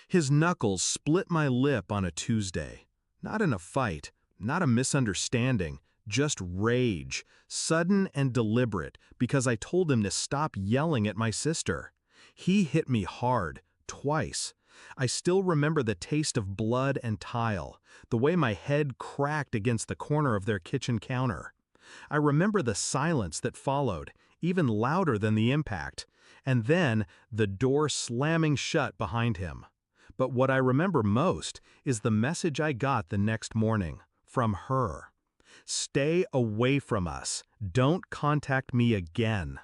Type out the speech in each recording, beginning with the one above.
His knuckles split my lip on a Tuesday. Not in a fight, not a misunderstanding, just rage, sudden and deliberate, because I told him to stop yelling at my sister. He hit me hard, twice. I still remember the taste of blood and tile, the way my head cracked against the corner of their kitchen counter. I remember the silence that followed, even louder than the impact, and then the door slamming shut behind him. But what I remember most is the message I got the next morning, from her. Stay away from us. Don't contact me again.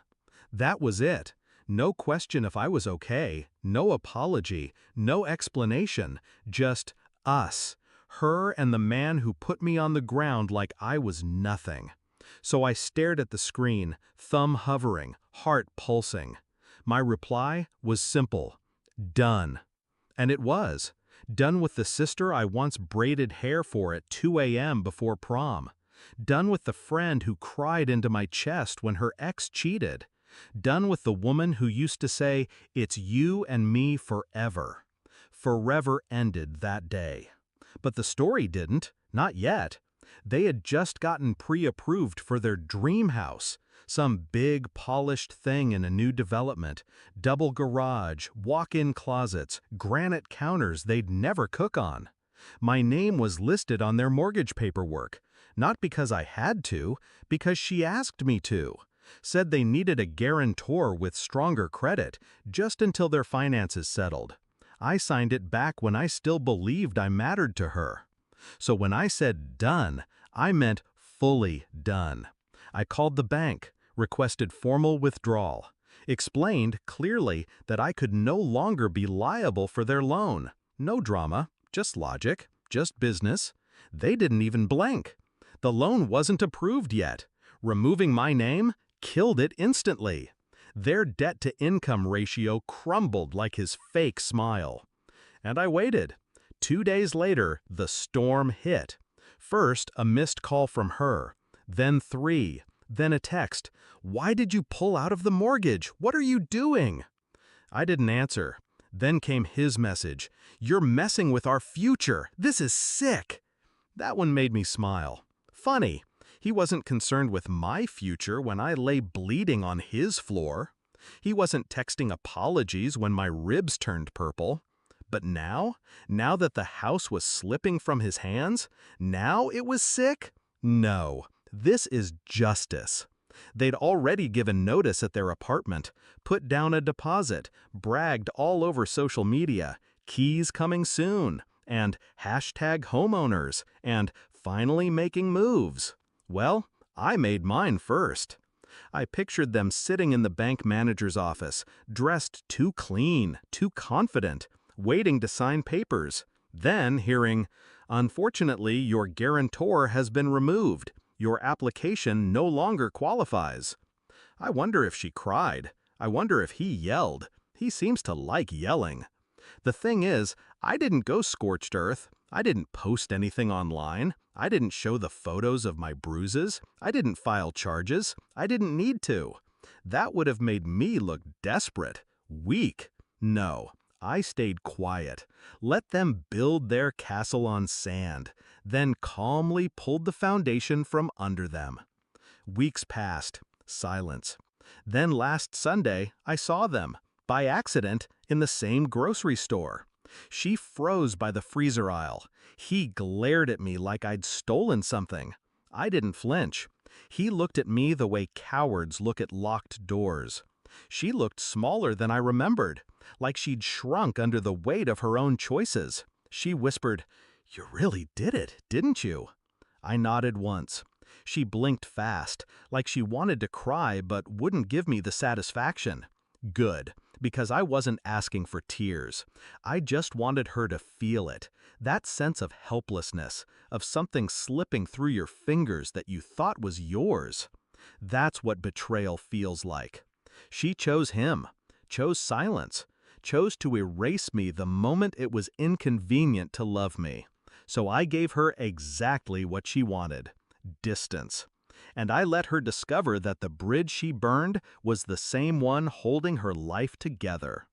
That was it. No question if I was okay, no apology, no explanation, just us, her and the man who put me on the ground like I was nothing. So I stared at the screen, thumb hovering, heart pulsing. My reply was simple: done. And it was. Done with the sister I once braided hair for at 2 a.m. before prom. Done with the friend who cried into my chest when her ex cheated. Done with the woman who used to say, "It's you and me forever." Forever ended that day. But the story didn't, not yet. They had just gotten pre-approved for their dream house, some big polished thing in a new development, double garage, walk-in closets, granite counters they'd never cook on. My name was listed on their mortgage paperwork, not because I had to, because she asked me to. Said they needed a guarantor with stronger credit, just until their finances settled. I signed it back when I still believed I mattered to her. So when I said done, I meant fully done. I called the bank, requested formal withdrawal, explained clearly that I could no longer be liable for their loan. No drama, just logic, just business. They didn't even blink. The loan wasn't approved yet. Removing my name killed it instantly. Their debt-to-income ratio crumbled like his fake smile. And I waited. 2 days later, the storm hit. First, a missed call from her, then 3, then a text. "Why did you pull out of the mortgage? What are you doing?" I didn't answer. Then came his message. "You're messing with our future. This is sick." That one made me smile. Funny, he wasn't concerned with my future when I lay bleeding on his floor. He wasn't texting apologies when my ribs turned purple. But now that the house was slipping from his hands, now it was sick? No, this is justice. They'd already given notice at their apartment, put down a deposit, bragged all over social media, keys coming soon, and #homeowners, and finally making moves. Well, I made mine first. I pictured them sitting in the bank manager's office, dressed too clean, too confident, waiting to sign papers, then hearing, "Unfortunately, your guarantor has been removed. Your application no longer qualifies." I wonder if she cried. I wonder if he yelled. He seems to like yelling. The thing is, I didn't go scorched earth. I didn't post anything online. I didn't show the photos of my bruises. I didn't file charges. I didn't need to. That would have made me look desperate, weak. No. I stayed quiet, let them build their castle on sand, then calmly pulled the foundation from under them. Weeks passed, silence. Then last Sunday, I saw them, by accident, in the same grocery store. She froze by the freezer aisle. He glared at me like I'd stolen something. I didn't flinch. He looked at me the way cowards look at locked doors. She looked smaller than I remembered, like she'd shrunk under the weight of her own choices. She whispered, "You really did it, didn't you?" I nodded once. She blinked fast, like she wanted to cry but wouldn't give me the satisfaction. Good, because I wasn't asking for tears. I just wanted her to feel it, that sense of helplessness, of something slipping through your fingers that you thought was yours. That's what betrayal feels like. She chose him, chose silence, chose to erase me the moment it was inconvenient to love me. So I gave her exactly what she wanted: distance. And I let her discover that the bridge she burned was the same one holding her life together.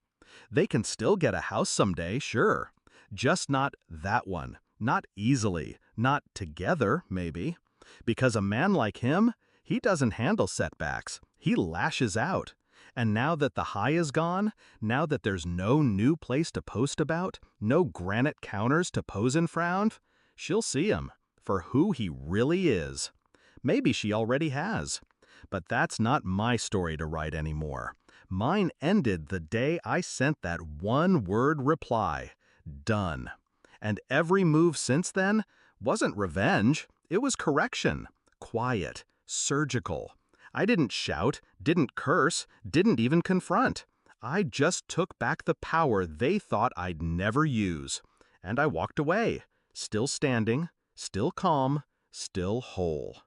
They can still get a house someday, sure. Just not that one. Not easily. Not together, maybe. Because a man like him, he doesn't handle setbacks. He lashes out. And now that the high is gone, now that there's no new place to post about, no granite counters to pose and frown, she'll see him for who he really is. Maybe she already has. But that's not my story to write anymore. Mine ended the day I sent that one-word reply, done. And every move since then wasn't revenge, it was correction. Quiet, surgical. I didn't shout, didn't curse, didn't even confront. I just took back the power they thought I'd never use. And I walked away, still standing, still calm, still whole.